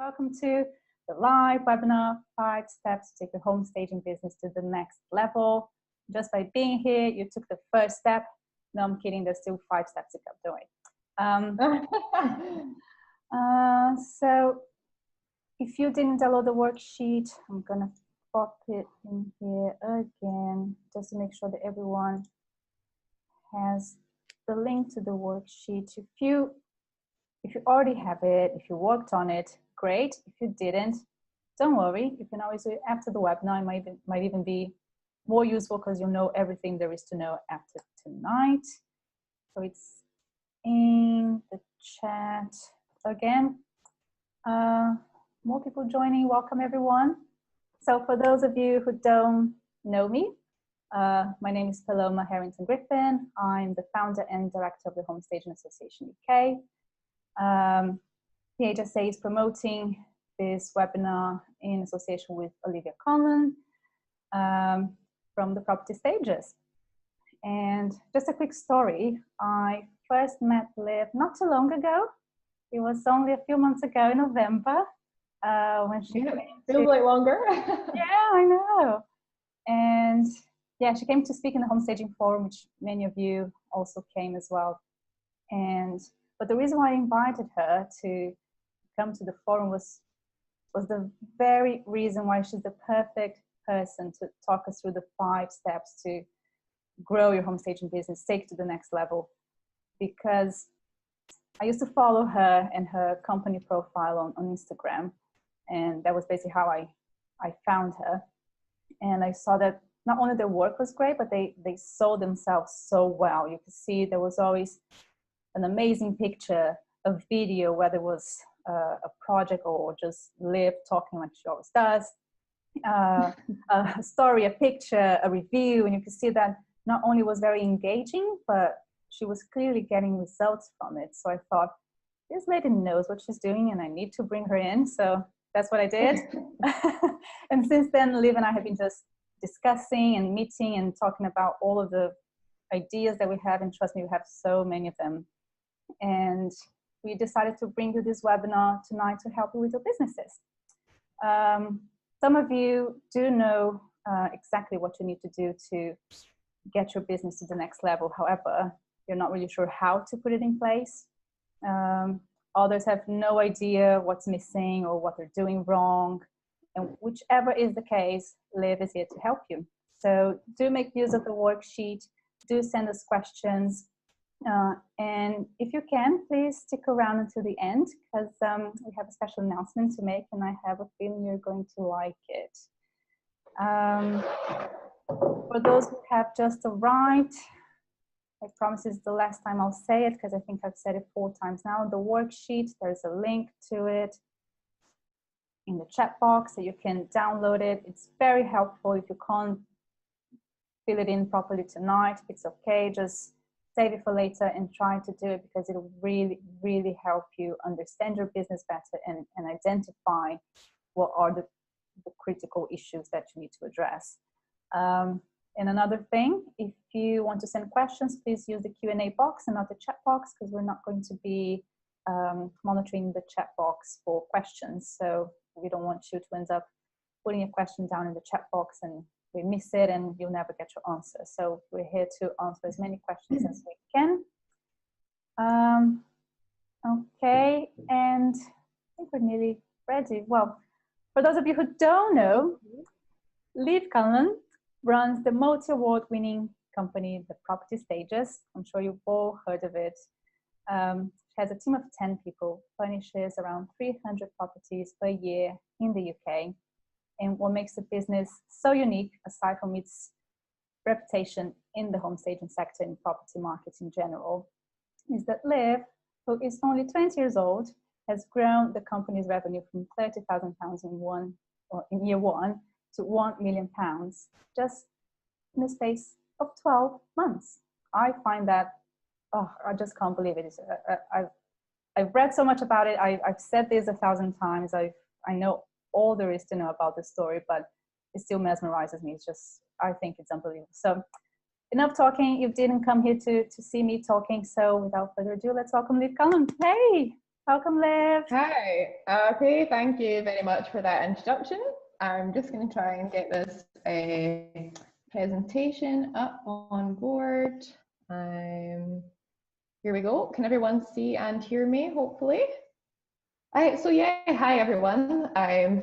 Welcome to the live webinar, 5 Steps to Take Your Home Staging Business to the Next Level. Just by being here, you took the first step. No, I'm kidding, there's still 5 steps to go, don't worry. So if you didn't download the worksheet, I'm gonna pop it in here again, just to make sure that everyone has the link to the worksheet. If you already have it, if you worked on it, great. If you didn't, don't worry. You can always do it after the webinar. It might even be more useful because you'll know everything there is to know after tonight. So it's in the chat again. More people joining. Welcome, everyone. So for those of you who don't know me, my name is Paloma Harrington Griffin. I'm the founder and director of the Home Staging Association UK. The HSA is promoting this webinar in association with Olivia Conlon from the Property Stages. And just a quick story, I first met Liv not too long ago. It was only a few months ago in November when she feels like longer. Yeah, I know. And yeah, she came to speak in the Home Staging Forum, which many of you also came as well. But the reason why I invited her to come to the forum was the very reason why she's the perfect person to talk us through the 5 steps to grow your home staging business, take it to the next level. Because I used to follow her and her company profile on Instagram, and that was basically how I found her. And I saw that not only their work was great, but they sold themselves so well. You could see there was always an amazing picture, a video, whether it was a project or just Liv talking like she always does, a story, a picture, a review, and you could see that not only was very engaging, but she was clearly getting results from it. So I thought, this lady knows what she's doing and I need to bring her in. So that's what I did. And since then, Liv and I have been just discussing and meeting and talking about all of the ideas that we have, and trust me, we have so many of them. And we decided to bring you this webinar tonight to help you with your businesses. Some of you do know exactly what you need to do to get your business to the next level. However, you're not really sure how to put it in place. Others have no idea what's missing or what they're doing wrong. And whichever is the case, Liv is here to help you. So do make use of the worksheet. Do send us questions. And if you can, please stick around until the end, because we have a special announcement to make, and I have a feeling you're going to like it. For those who have just arrived, I promise it's the last time I'll say it, because I think I've said it 4 times now. The worksheet, there's a link to it in the chat box, so you can download it. It's very helpful. If you can't fill it in properly tonight, it's okay. Just save it for later and try to do it, because it'll really, really help you understand your business better and identify what are the critical issues that you need to address. And another thing, if you want to send questions, please use the Q&A box and not the chat box, because we're not going to be monitoring the chat box for questions. So we don't want you to end up putting a question down in the chat box and we miss it and you'll never get your answer. So we're here to answer as many questions as we can. Okay, and I think we're nearly ready. Well, for those of you who don't know, Liv Conlon runs the multi-award winning company, The Property Stages. I'm sure you've all heard of it. She has a team of 10 people, furnishes around 300 properties per year in the UK. And what makes the business so unique, aside from its reputation in the home staging sector and property markets in general, is that Liv, who is only 20 years old, has grown the company's revenue from £30,000 in year 1 to £1 million just in the space of 12 months. I find that, oh, I just can't believe it. I've read so much about it. I've said this 1,000 times. I know all there is to know about the story, but it still mesmerizes me. It's just, I think it's unbelievable. So enough talking. You didn't come here to see me talking. So without further ado, let's welcome Liv Conlon. Hey! Welcome, Liv. Hi. Okay, thank you very much for that introduction. I'm just going to try and get this presentation up on board. Here we go. Can everyone see and hear me, hopefully? So yeah, hi everyone.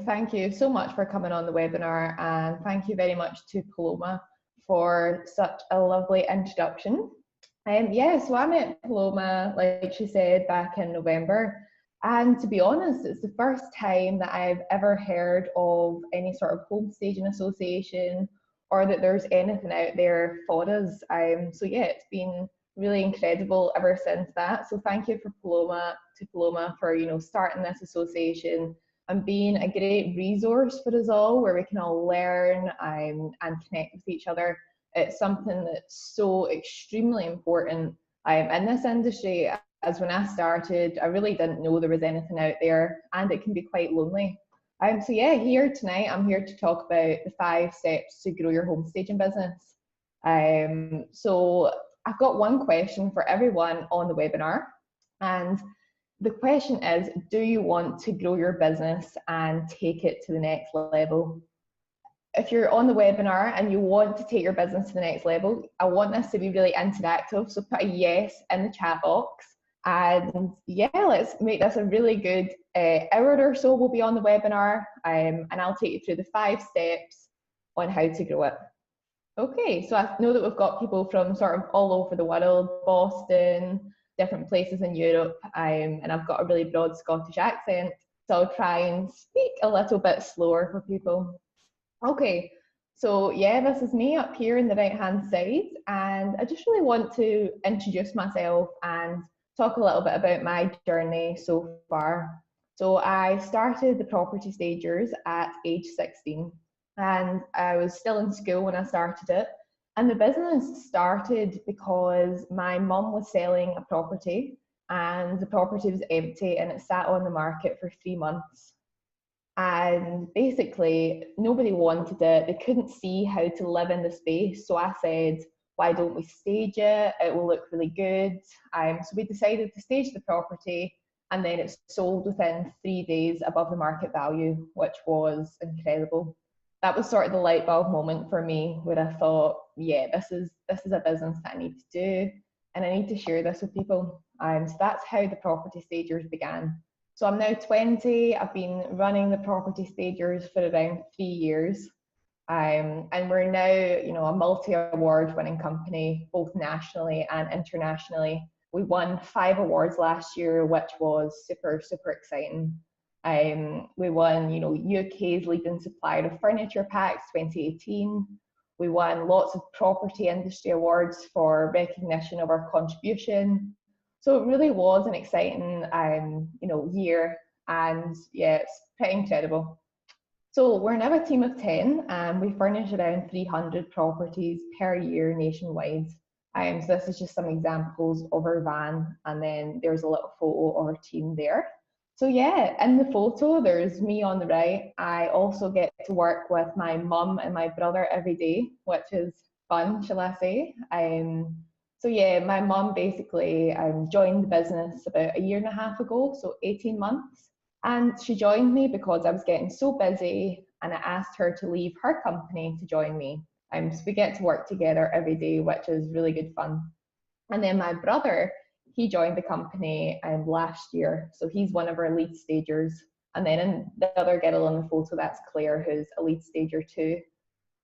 Thank you so much for coming on the webinar, and thank you very much to Paloma for such a lovely introduction. So I met Paloma, like she said, back in November. And to be honest, it's the first time that I've ever heard of any sort of home staging association or that there's anything out there for us. So yeah, it's been really incredible ever since that. So thank you for Paloma for starting this association and being a great resource for us all, where we can all learn and connect with each other. It's something that's so extremely important in this industry. As when I started, I really didn't know there was anything out there, and it can be quite lonely. So yeah, here tonight, I'm here to talk about the 5 steps to grow your home staging business. So I've got one question for everyone on the webinar, and the question is, do you want to grow your business and take it to the next level? If you're on the webinar and you want to take your business to the next level, I want this to be really interactive. So put a yes in the chat box. And yeah, let's make this a really good hour or so. We'll be on the webinar, and I'll take you through the 5 steps on how to grow it. Okay, so I know that we've got people from sort of all over the world, Boston, different places in Europe, and I've got a really broad Scottish accent, so I'll try and speak a little bit slower for people. Okay, so yeah, this is me up here in the right-hand side, and I just really want to introduce myself and talk a little bit about my journey so far. So I started the Property Stagers at age 16, and I was still in school when I started it. And the business started because my mum was selling a property, and the property was empty and it sat on the market for 3 months. And basically, nobody wanted it. They couldn't see how to live in the space. So I said, why don't we stage it? It will look really good. So we decided to stage the property, and then it sold within 3 days above the market value, which was incredible. That was sort of the light bulb moment for me, where I thought, yeah, this is a business that I need to do, and I need to share this with people. So that's how the Property Stagers began. So I'm now 20. I've been running the Property Stagers for around 3 years. And we're now, a multi-award winning company, both nationally and internationally. We won 5 awards last year, which was super, super exciting. We won, UK's leading supplier of furniture packs 2018. We won lots of property industry awards for recognition of our contribution. So it really was an exciting, year, and yeah, it's pretty incredible. So we're now a team of 10, and we furnish around 300 properties per year nationwide. So this is just some examples of our van, and then there's a little photo of our team there. So yeah, in the photo, there's me on the right. I also get to work with my mum and my brother every day, which is fun, shall I say. So yeah, my mum basically joined the business about a 1.5 years ago, so 18 months. And she joined me because I was getting so busy, and I asked her to leave her company to join me. So we get to work together every day, which is really good fun. And then my brother, he joined the company last year, so he's one of our lead stagers. And then in the other girl in the photo, that's Claire, who's a lead stager too.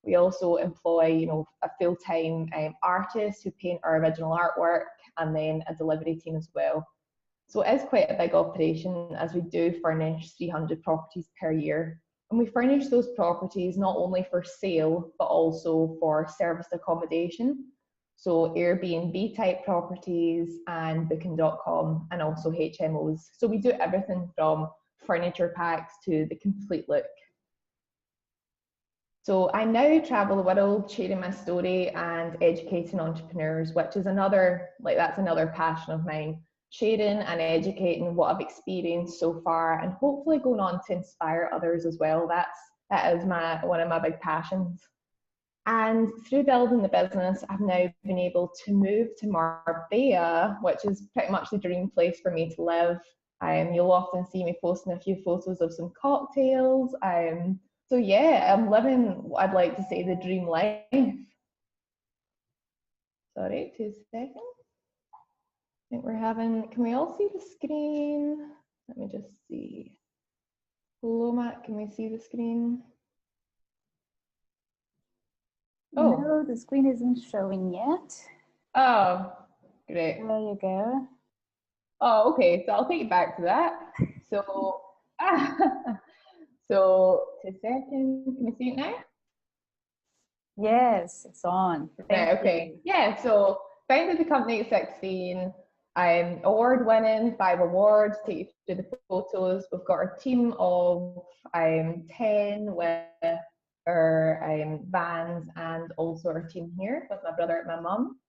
We also employ, a full-time artist who paint our original artwork, and then a delivery team as well. So it is quite a big operation, as we do furnish 300 properties per year. And we furnish those properties not only for sale, but also for serviced accommodation. So Airbnb type properties and booking.com, and also HMOs. So we do everything from furniture packs to the complete look. So I now travel the world sharing my story and educating entrepreneurs, which is that's another passion of mine. Sharing and educating what I've experienced so far, and hopefully going on to inspire others as well. That is one of my big passions. And through building the business, I've now been able to move to Marbella, which is pretty much the dream place for me to live. You'll often see me posting a few photos of some cocktails. So yeah, I'm living what I'd like to say the dream life. Sorry, 2 seconds. I think we're having, can we all see the screen? Let me just see. Hello, Matt, can we see the screen? Oh. No, the screen isn't showing yet. Oh, great. There you go. Oh, okay, so I'll take you back to that. So, so 2 seconds, can we see it now? Yes, it's on. Right, okay. Yeah, so founded the company at 16. I'm award winning, 5 awards, take you through the photos. We've got our team of 10 with our vans and also our team here with my brother and my mum.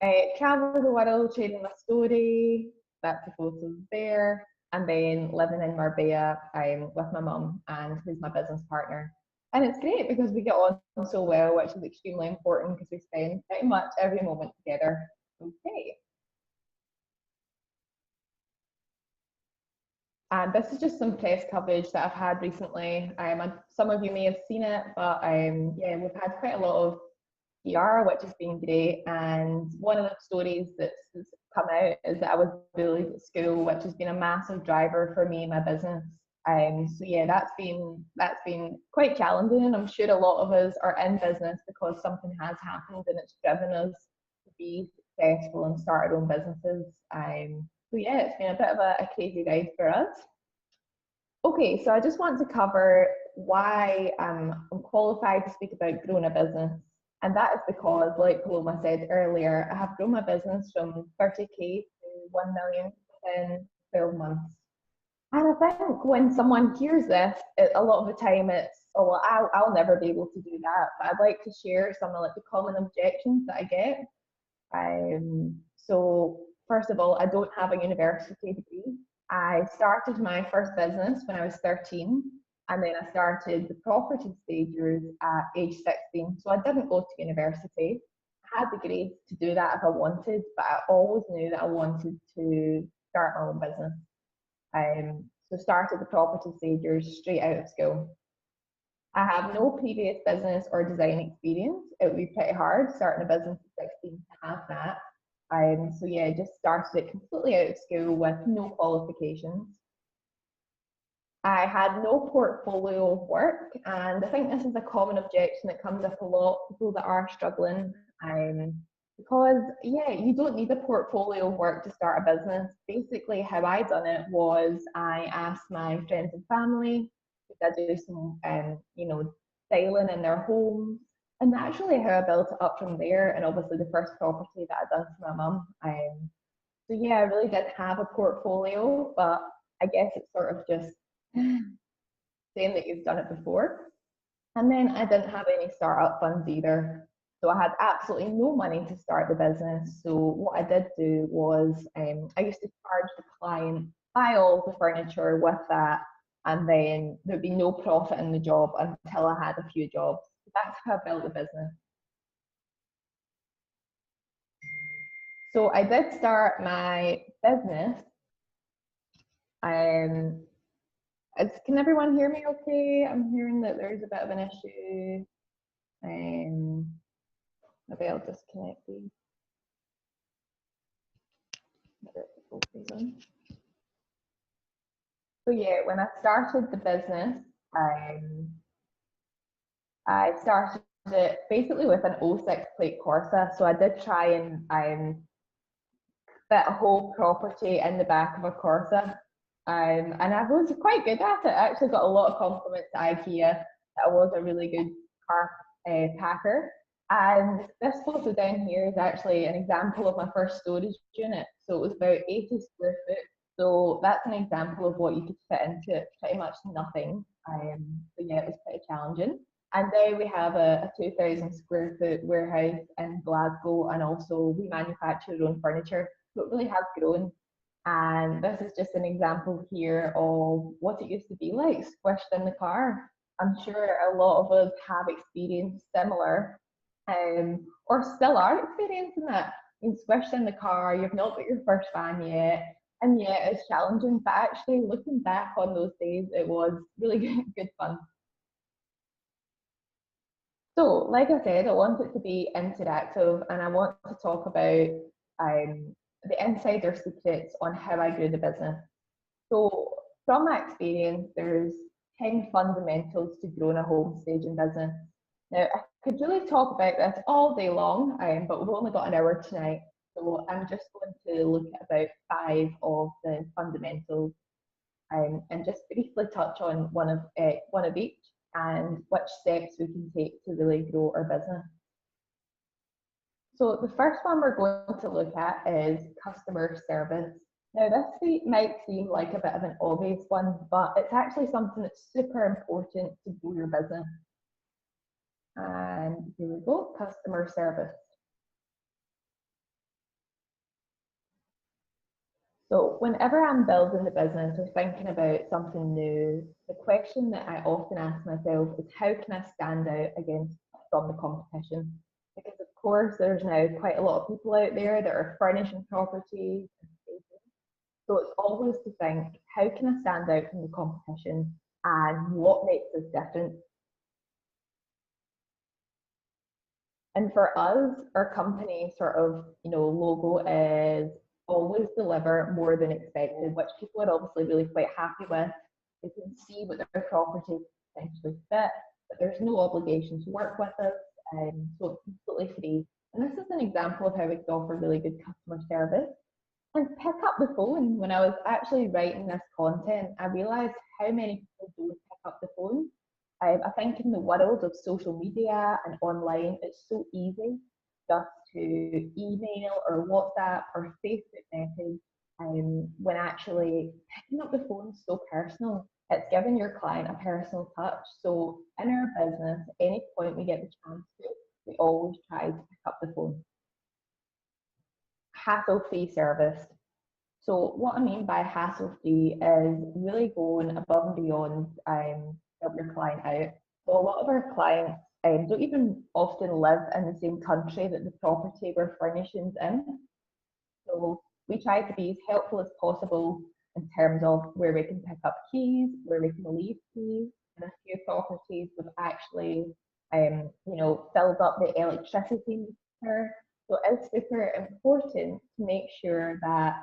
I travel the world sharing my story, that's the photos there, and then living in Marbella with my mum and who's my business partner. And it's great because we get on so well, which is extremely important because we spend pretty much every moment together. Okay. And this is just some press coverage that I've had recently. Some of you may have seen it, but yeah, we've had quite a lot of PR, which has been great. And one of the stories that's come out is that I was bullied at school, which has been a massive driver for me and my business. So yeah, that's been quite challenging, and I'm sure a lot of us are in business because something has happened and it's driven us to be successful and start our own businesses. So yeah, it's been a bit of a crazy ride for us. Okay, so I just want to cover why I'm qualified to speak about growing a business. And that is because, like Paloma said earlier, I have grown my business from 30k to 1 million in 12 months. And I think when someone hears this, a lot of the time it's, oh, well, I'll never be able to do that. But I'd like to share some of like the common objections that I get. So first of all, I don't have a university degree. I started my first business when I was 13, and then I started the property stages at age 16. So I didn't go to university. I had the grades to do that if I wanted, but I always knew that I wanted to start my own business. So started the property stages straight out of school. I have no previous business or design experience. It would be pretty hard starting a business at 16 to have that. So yeah, just started it completely out of school with no qualifications. I had no portfolio of work, and I think this is a common objection that comes up a lot, people that are struggling. Because yeah, you don't need a portfolio of work to start a business. Basically, how I done it was I asked my friends and family if I do some, styling in their homes, and naturally how I built it up from there. And obviously, the first property that I done for my mum. So yeah, I really didn't have a portfolio, but I guess it's sort of just saying that you've done it before. And then I didn't have any startup funds either. So I had absolutely no money to start the business. So what I did do was I used to charge the client, buy all the furniture with that, and then there'd be no profit in the job until I had a few jobs. That's how I built the business. So I did start my business. Can everyone hear me okay? I'm hearing that there's a bit of an issue. Maybe I'll disconnect these. So yeah, when I started the business, I started it basically with an 06 plate Corsa. So I did try and fit a whole property in the back of a Corsa. And I was quite good at it. I actually got a lot of compliments to IKEA that I was a really good car packer. And this photo down here is actually an example of my first storage unit. So it was about 80 square foot. So that's an example of what you could fit into it, pretty much nothing. So yeah, it was pretty challenging. And now we have a 2,000 square foot warehouse in Glasgow, and also we manufacture our own furniture. So it really has grown. And this is just an example here of what it used to be like squished in the car. I'm sure a lot of us have experienced similar, or still are experiencing that. Being squished in the car, you've not got your first van yet, And yeah, it's challenging, but actually looking back on those days, it was really good fun. So, like I said, I want it to be interactive and I want to talk about the insider secrets on how I grew the business. So, from my experience, there's 10 fundamentals to growing a home staging business. Now, I could really talk about this all day long, but we've only got an hour tonight. So, I'm just going to look at about 5 of the fundamentals and just briefly touch on one of each and which steps we can take to really grow our business. So the first one we're going to look at is customer service. Now this might seem like a bit of an obvious one, but it's actually something that's super important to grow your business. And here we go, customer service. So whenever I'm building the business or thinking about something new, the question that I often ask myself is how can I stand out from the competition? Because of course there's now quite a lot of people out there that are furnishing properties. So it's always to think, how can I stand out from the competition and what makes us different? And for us, our company sort of, logo is always deliver more than expected, which people are obviously really quite happy with. They can see what their property essentially fit, but there's no obligation to work with us, so it's completely free. And this is an example of how we can offer really good customer service. And pick up the phone. When I was actually writing this content, I realised how many people don't pick up the phone. I think in the world of social media and online, it's so easy just to email or WhatsApp or Facebook message. When actually picking up the phone is so personal, it's giving your client a personal touch. So in our business, any point we get the chance to, we always try to pick up the phone. Hassle-free service. So what I mean by hassle-free is really going above and beyond help your client out. So a lot of our clients don't even often live in the same country that the property we're furnishings in. So we try to be as helpful as possible in terms of where we can pick up keys, where we can leave keys. And a few properties we've actually, filled up the electricity meter. So it's super important to make sure that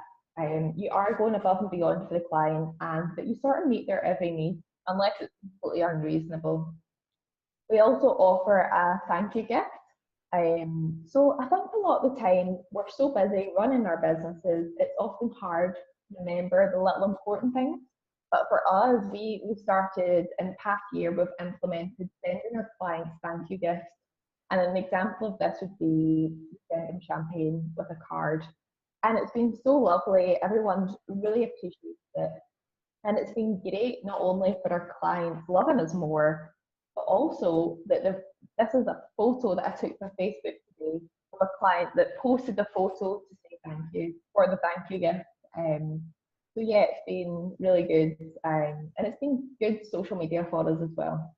you are going above and beyond for the client and that you sort of meet their every need, unless it's completely unreasonable. We also offer a thank you gift. So I think a lot of the time we're so busy running our businesses, it's often hard to remember the little important things. But for us, we started in the past year, we've implemented sending our clients thank you gifts. And an example of this would be sending champagne with a card. And it's been so lovely. Everyone's really appreciated it. And it's been great not only for our clients loving us more, but also that this is a photo that I took from Facebook today of a client that posted the photo to say thank you for the thank you gift. So yeah, it's been really good, and it's been good social media for us as well.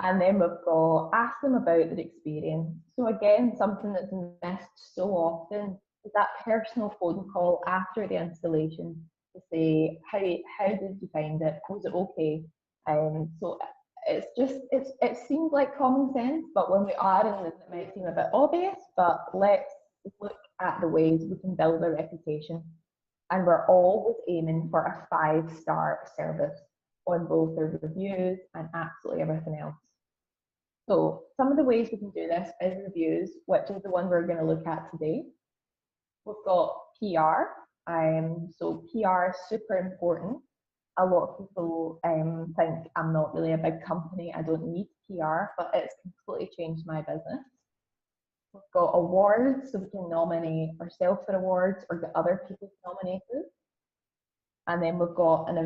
And then we've got ask them about their experience. So again, something that's missed so often is that personal phone call after the installation to say how did you find it? Was it okay? So it seems like common sense, but when we are in it, it might seem a bit obvious. But let's look at the ways we can build a reputation. And we're always aiming for a 5-star service on both the reviews and absolutely everything else. So some of the ways we can do this is reviews, which is the one we're going to look at today. We've got PR. So PR is super important. A lot of people think I'm not really a big company, I don't need PR, but it's completely changed my business. We've got awards, so we can nominate ourselves for awards or get other people to nominate us. And then we've got an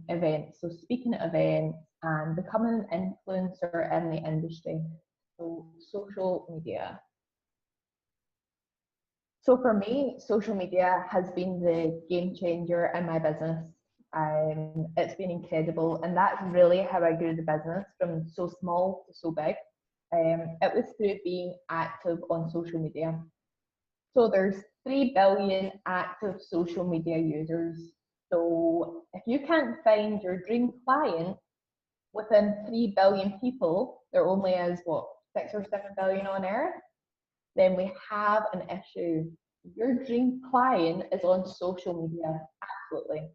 event. So speaking at events and becoming an influencer in the industry. So social media. So for me, social media has been the game changer in my business. It's been incredible, and that's really how I grew the business from so small to so big. It was through being active on social media. So there's 3 billion active social media users. So if you can't find your dream client within 3 billion people, there only is what, 6 or 7 billion on Earth, then we have an issue. Your dream client is on social media, absolutely.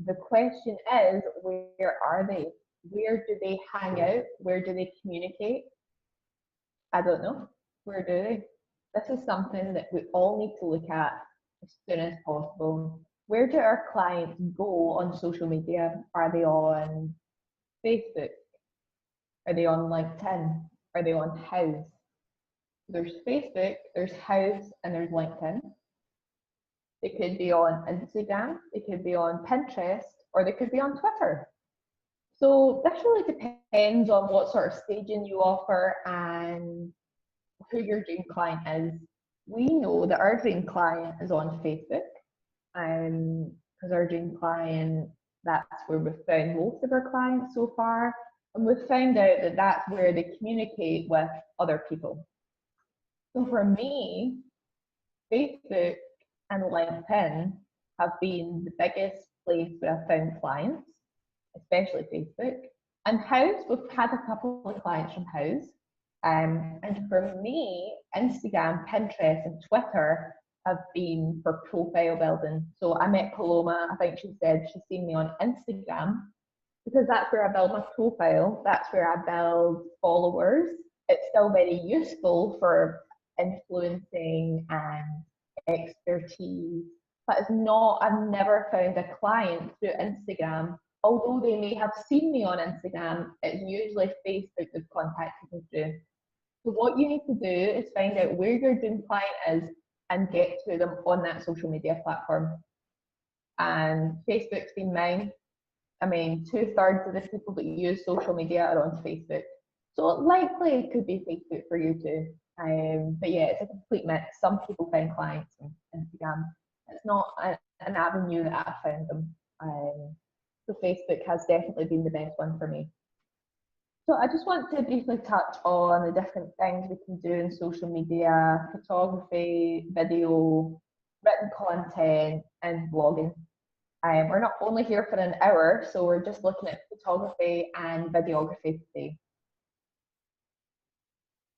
The question is, where are they? Where do they hang out? Where do they communicate? I don't know. Where do they? This is something that we all need to look at as soon as possible. Where do our clients go on social media? Are they on Facebook? Are they on LinkedIn? Are they on House? There's Facebook, there's House, and there's LinkedIn. They could be on Instagram, they could be on Pinterest, or they could be on Twitter. So this really depends on what sort of staging you offer and who your dream client is. We know that our dream client is on Facebook, because our dream client, that's where we've found most of our clients so far, and we've found out that that's where they communicate with other people. So for me, Facebook and LinkedIn have been the biggest place where I've found clients, especially Facebook. And House, we've had a couple of clients from House. And for me, Instagram, Pinterest, and Twitter have been for profile building. So I met Paloma, I think she said she's seen me on Instagram, because that's where I build my profile, that's where I build followers. It's still very useful for influencing and expertise, but it's not, I've never found a client through Instagram. Although they may have seen me on Instagram, it's usually Facebook they've contacted me through. So what you need to do is find out where your dream client is and get to them on that social media platform. And Facebook's been mine. I mean, 2/3 of the people that use social media are on Facebook. So likely it could be Facebook for you too. But yeah, it's a complete mix. Some people find clients on Instagram. It's not an avenue that I found them. So Facebook has definitely been the best one for me. So I just want to briefly touch on the different things we can do in social media: photography, video, written content, and blogging. We're not only here for an hour, so we're just looking at photography and videography today.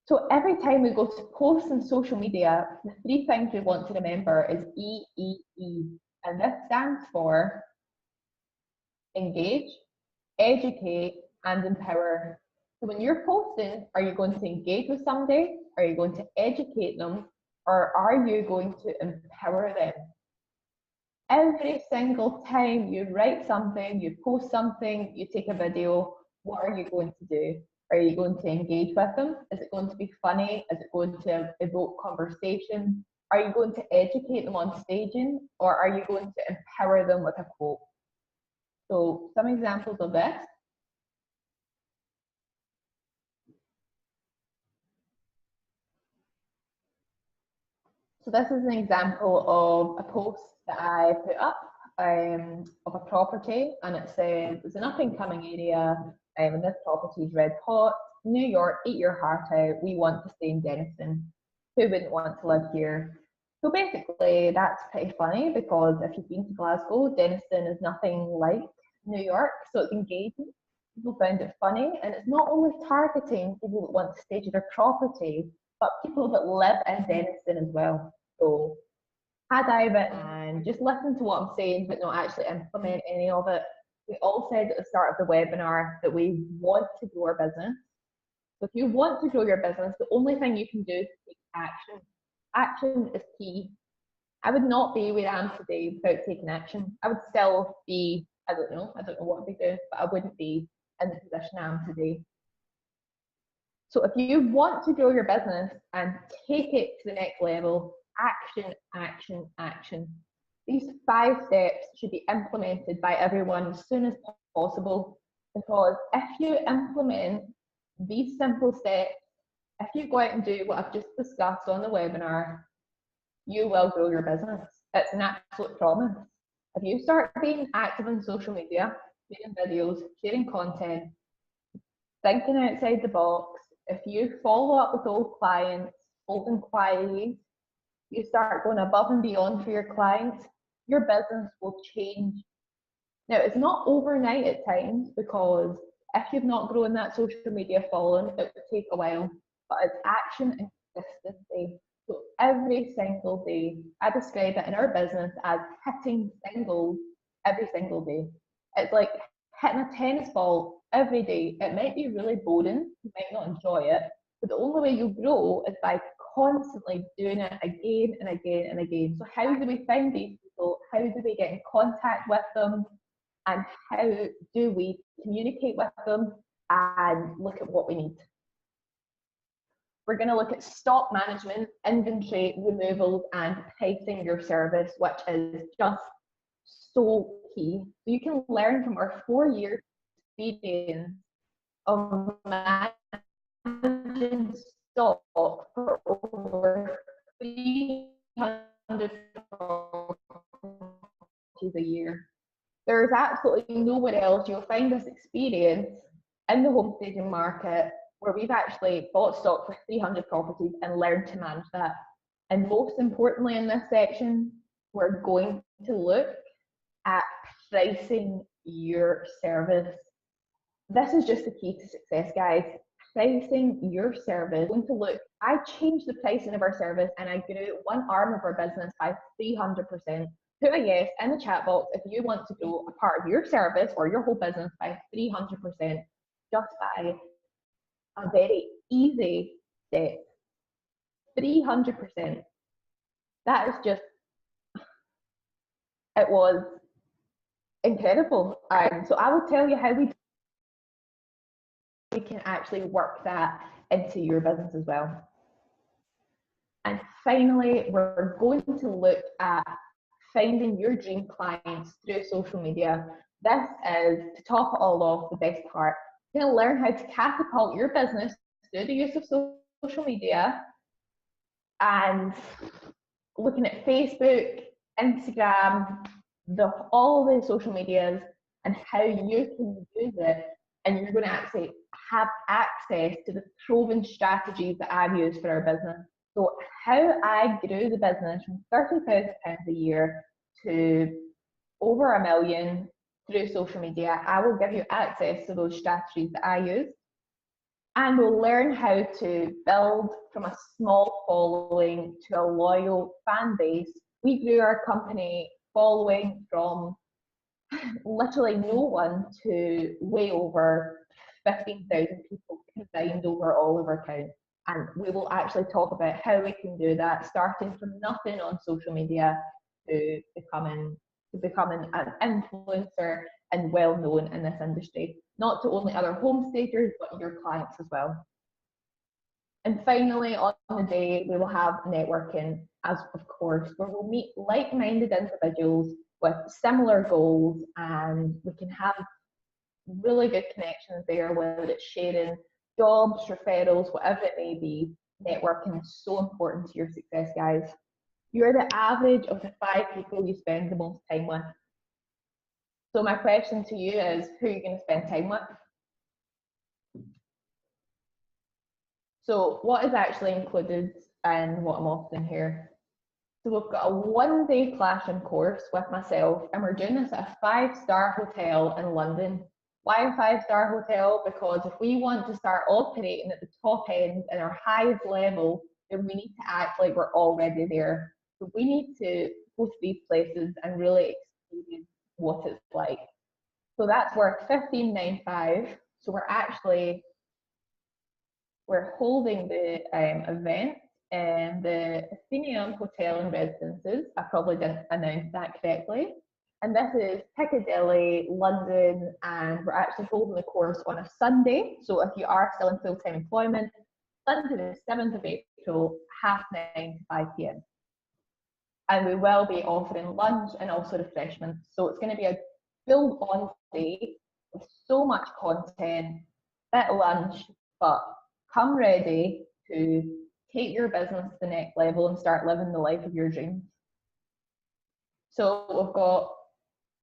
So every time we go to post on social media, the 3 things we want to remember is EEE, and this stands for engage, educate, and empower. So when you're posting, are you going to engage with somebody? Are you going to educate them? Or are you going to empower them? Every single time you write something, you post something, you take a video, what are you going to do? Are you going to engage with them? Is it going to be funny? Is it going to evoke conversation? Are you going to educate them on staging? Or are you going to empower them with a quote? So some examples of this. So this is an example of a post that I put up of a property, and it says, it's an up and coming area, and this property is red hot, New York, eat your heart out, we want to stay in Denison. Who wouldn't want to live here? So basically that's pretty funny, because if you've been to Glasgow, Denison is nothing like New York, so it's engaging. People found it funny, and it's not only targeting people that want to stage their property, but people that live in Denison as well. So had I written and just listen to what I'm saying, but not actually implement any of it. We all said at the start of the webinar that we want to grow our business. So if you want to grow your business, the only thing you can do is take action. Action is key. I would not be where I am today without taking action. I would still be, I don't know what I'd be doing, but I wouldn't be in the position I am today. So if you want to grow your business and take it to the next level, action, action, action. These 5 steps should be implemented by everyone as soon as possible, because if you implement these simple steps, if you go out and do what I've just discussed on the webinar, you will grow your business. It's an absolute promise. If you start being active on social media, making videos, sharing content, thinking outside the box, if you follow up with old clients, old inquiries, you start going above and beyond for your clients, your business will change. Now, it's not overnight at times, because if you've not grown that social media following, it will take a while, but it's action and consistency. So every single day, I describe it in our business as hitting singles every single day. It's like hitting a tennis ball every day. It might be really boring, you might not enjoy it, but the only way you grow is by constantly doing it again and again and again. So how do we find these people? How do we get in contact with them? And how do we communicate with them and look at what we need? We're going to look at stock management, inventory removals, and pricing your service, which is just so key. So you can learn from our 4-year experience of managing stock for over 300 properties a year. There's absolutely nowhere else you'll find this experience in the home staging market where we've actually bought stock for 300 properties and learned to manage that. And most importantly in this section, we're going to look at pricing your service. This is just the key to success, guys. Pricing your service. We're going to look, I changed the pricing of our service and I grew one arm of our business by 300%. Put a yes in the chat box if you want to grow a part of your service or your whole business by 300% just by a very easy step. 300%. That is just, it was incredible. So I will tell you how we can actually work that into your business as well. And finally, we're going to look at finding your dream clients through social media. This is, to top it all off, the best part. You're going to learn how to catapult your business through the use of social media and looking at Facebook, Instagram, all the social medias and how you can use it. And you're going to actually have access to the proven strategies that I've used for our business. So how I grew the business from £30,000 a year to over $1 million through social media, I will give you access to those strategies that I use. And we'll learn how to build from a small following to a loyal fan base. We grew our company following from literally no one to way over 15,000 people combined over all of our accounts. And we will actually talk about how we can do that, starting from nothing on social media to becoming an influencer and well known in this industry, not to only other home stagers, but your clients as well. And finally, on the day, we will have networking, as of course, where we'll meet like-minded individuals with similar goals, and we can have really good connections there, whether it's sharing jobs, referrals, whatever it may be. Networking is so important to your success, guys. You're the average of the 5 people you spend the most time with. So my question to you is, who are you going to spend time with? So what is actually included in what I'm offering here? So we've got a 1-day classroom course with myself, and we're doing this at a 5-star hotel in London. Why a 5-star hotel? Because if we want to start operating at the top end and our highest level, then we need to act like we're already there. So we need to go to these places and really experience what it's like. So that's worth $15.95. So we're holding the event in the Athenaeum Hotel and Residences. I probably didn't announce that correctly. And this is Piccadilly, London, and we're actually holding the course on a Sunday. So if you are still in full-time employment, Sunday the 7th of April, 9:30 to 5 p.m. And we will be offering lunch and also refreshments. So it's going to be a full-on day with so much content, bit of lunch, but come ready to take your business to the next level and start living the life of your dreams. So we've got,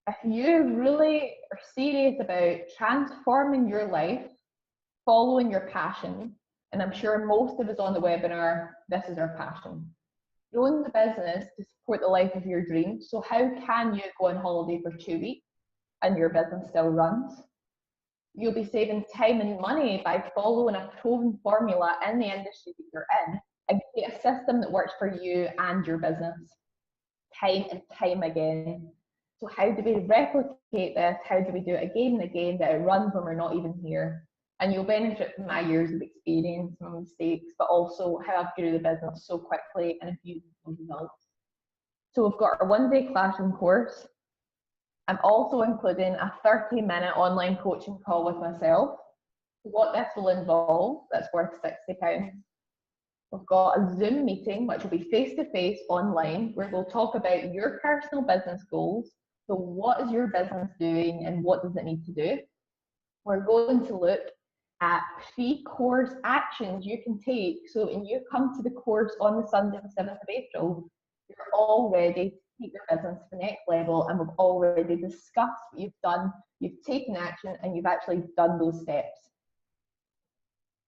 if you really are serious about transforming your life, following your passion, and I'm sure most of us on the webinar, this is our passion. You own the business to support the life of your dreams. So how can you go on holiday for 2 weeks and your business still runs? You'll be saving time and money by following a proven formula in the industry that you're in and create a system that works for you and your business time and time again. So how do we replicate this? How do we do it again and again that it runs when we're not even here? And you'll benefit from my years of experience, my mistakes, but also how I've grew the business so quickly and achieved those results. So we've got our one-day classroom course. I'm also including a 30-minute online coaching call with myself. What this will involve, that's worth £60. We've got a Zoom meeting, which will be face-to-face online, where we'll talk about your personal business goals. So what is your business doing and what does it need to do? We're going to look at pre-course actions you can take. So when you come to the course on the Sunday, the 7th of April, you're all ready to take your business to the next level, and we've already discussed what you've done, you've taken action, and you've actually done those steps.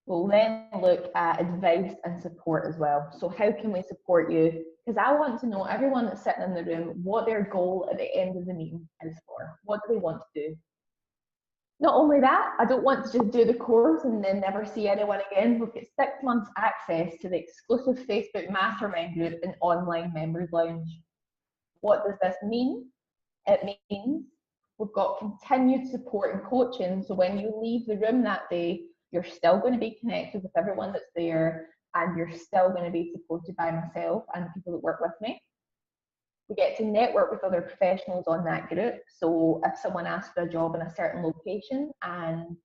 We'll then look at advice and support as well. So how can we support you? Because I want to know, everyone that's sitting in the room, what their goal at the end of the meeting is for. What do they want to do? Not only that, I don't want to just do the course and then never see anyone again. We've got 6 months access to the exclusive Facebook mastermind group and online members lounge. What does this mean? It means we've got continued support and coaching. So when you leave the room that day, you're still going to be connected with everyone that's there, and you're still going to be supported by myself and the people that work with me. We get to network with other professionals on that group. So if someone asks for a job in a certain location and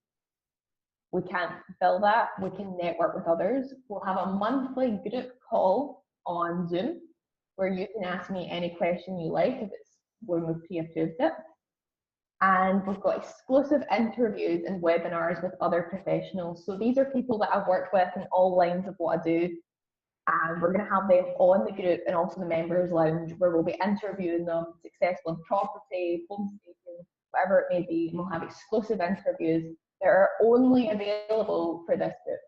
we can't fill that, we can network with others. We'll have a monthly group call on Zoom where you can ask me any question you like if it's when we've pre-approved it. And we've got exclusive interviews and webinars with other professionals. So these are people that I've worked with in all lines of what I do. And we're going to have them on the group and also the members lounge, where we'll be interviewing them, successful in property, homestaking, whatever it may be. And we'll have exclusive interviews that are only available for this group.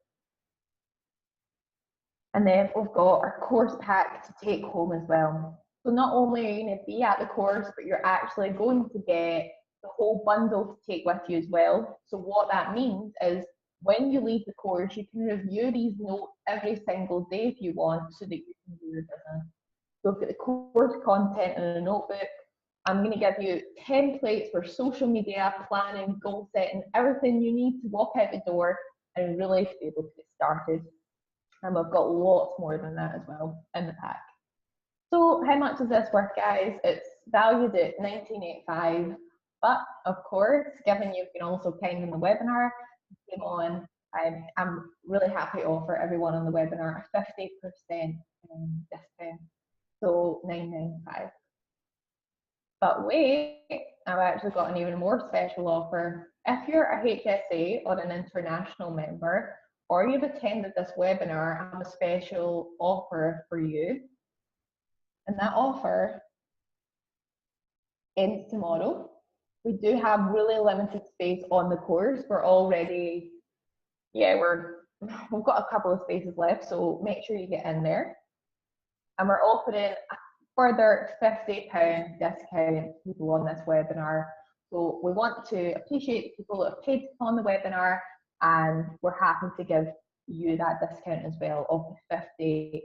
And then we've got our course pack to take home as well. So not only are you going to be at the course, but you're actually going to get the whole bundle to take with you as well. So what that means is when you leave the course, you can review these notes every single day if you want, so that you can do your business. So we've got the course content in a notebook. I'm going to give you templates for social media, planning, goal setting, everything you need to walk out the door and really be able to get started. And we've got lots more than that as well in the pack. So how much is this worth, guys? It's valued at $19.85. But of course, given you've been also kind in the webinar, came on, I'm really happy to offer everyone on the webinar a 50% discount. So $9.95. But wait, I've actually got an even more special offer. If you're a HSA or an international member, or you've attended this webinar, I have a special offer for you. And that offer ends tomorrow. We do have really limited space on the course. We're already, we've got a couple of spaces left, so make sure you get in there. And we're offering a further £50 discount to people on this webinar. So we want to appreciate the people that have paid on the webinar, and we're happy to give you that discount as well of £50.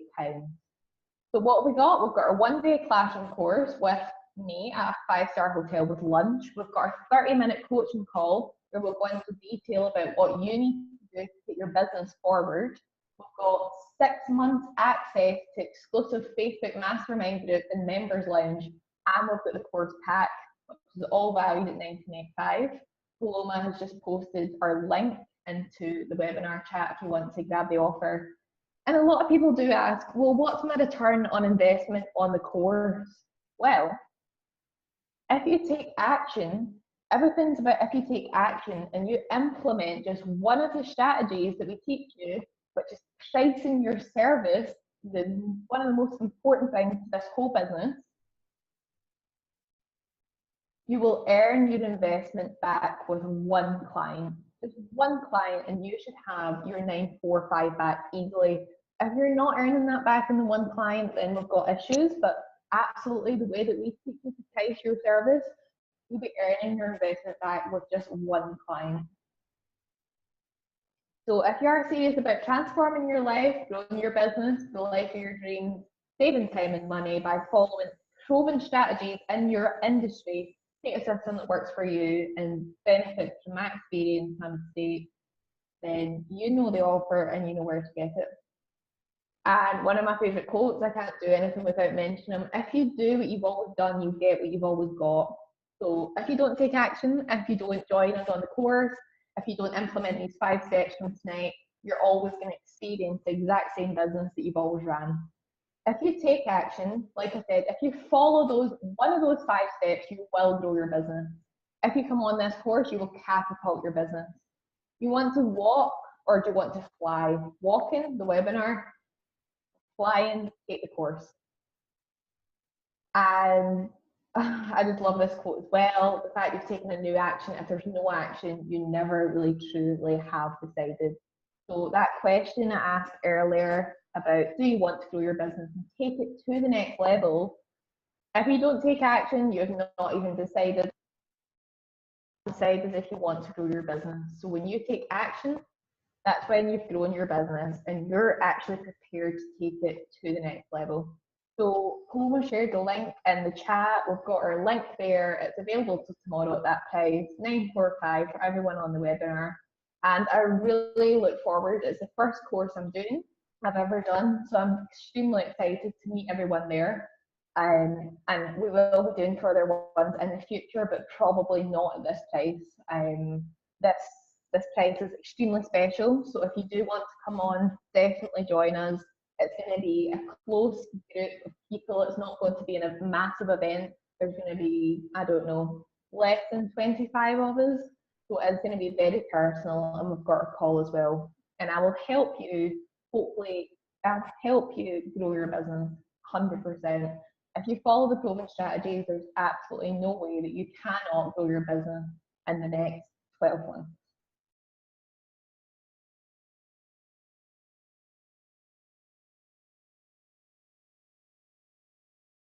So what have we got? We've got our one-day classroom course with me at a 5-star hotel with lunch. We've got our 30-minute coaching call where we'll go into detail about what you need to do to take your business forward. We've got 6 months access to exclusive Facebook mastermind group and members lounge, and we've got the course pack, which is all valued at $19.85. Paloma has just posted our link into the webinar chat if you want to grab the offer. And a lot of people do ask, well, what's my return on investment on the course? Well, if you take action, everything's about if you take action and you implement just one of the strategies that we teach you, which is pricing your service, one of the most important things to this whole business, you will earn your investment back with one client. Just one client, and you should have your 945 back easily If you're not earning that back in the one client, then we've got issues. But absolutely, the way that we teach you to price your service, you'll be earning your investment back with just one client. So if you are serious about transforming your life, growing your business, the life of your dreams, saving time and money by following proven strategies in your industry, take a system that works for you and benefits from my experience and state, then you know the offer and you know where to get it. And one of my favourite quotes, I can't do anything without mentioning them. If you do what you've always done, you get what you've always got. So if you don't take action, if you don't join us on the course, if you don't implement these 5 steps from tonight, you're always going to experience the exact same business that you've always ran. If you take action, like I said, if you follow one of those 5 steps, you will grow your business. If you come on this course, you will catapult your business. You want to walk or do you want to fly? Walking, the webinar, flying, take the course. And I just love this quote as well. The fact you've taken a new action, if there's no action, you never really truly have decided. So that question I asked earlier about, do you want to grow your business and take it to the next level? If you don't take action, you have not even decided if you want to grow your business. So when you take action, that's when you've grown your business and you're actually prepared to take it to the next level. So Conlon shared the link in the chat. We've got our link there. It's available till tomorrow at that price, $945 for everyone on the webinar. And I really look forward. It's the first course I've ever done. So I'm extremely excited to meet everyone there. And we will be doing further ones in the future, but probably not at this price. This price is extremely special. So if you do want to come on, definitely join us. It's going to be a close group of people. It's not going to be in a massive event. There's going to be, I don't know, less than 25 of us. So it's going to be very personal, and we've got a call as well. And I will help you, hopefully, I'll help you grow your business 100%. If you follow the proven strategies, there's absolutely no way that you cannot grow your business in the next 12 months.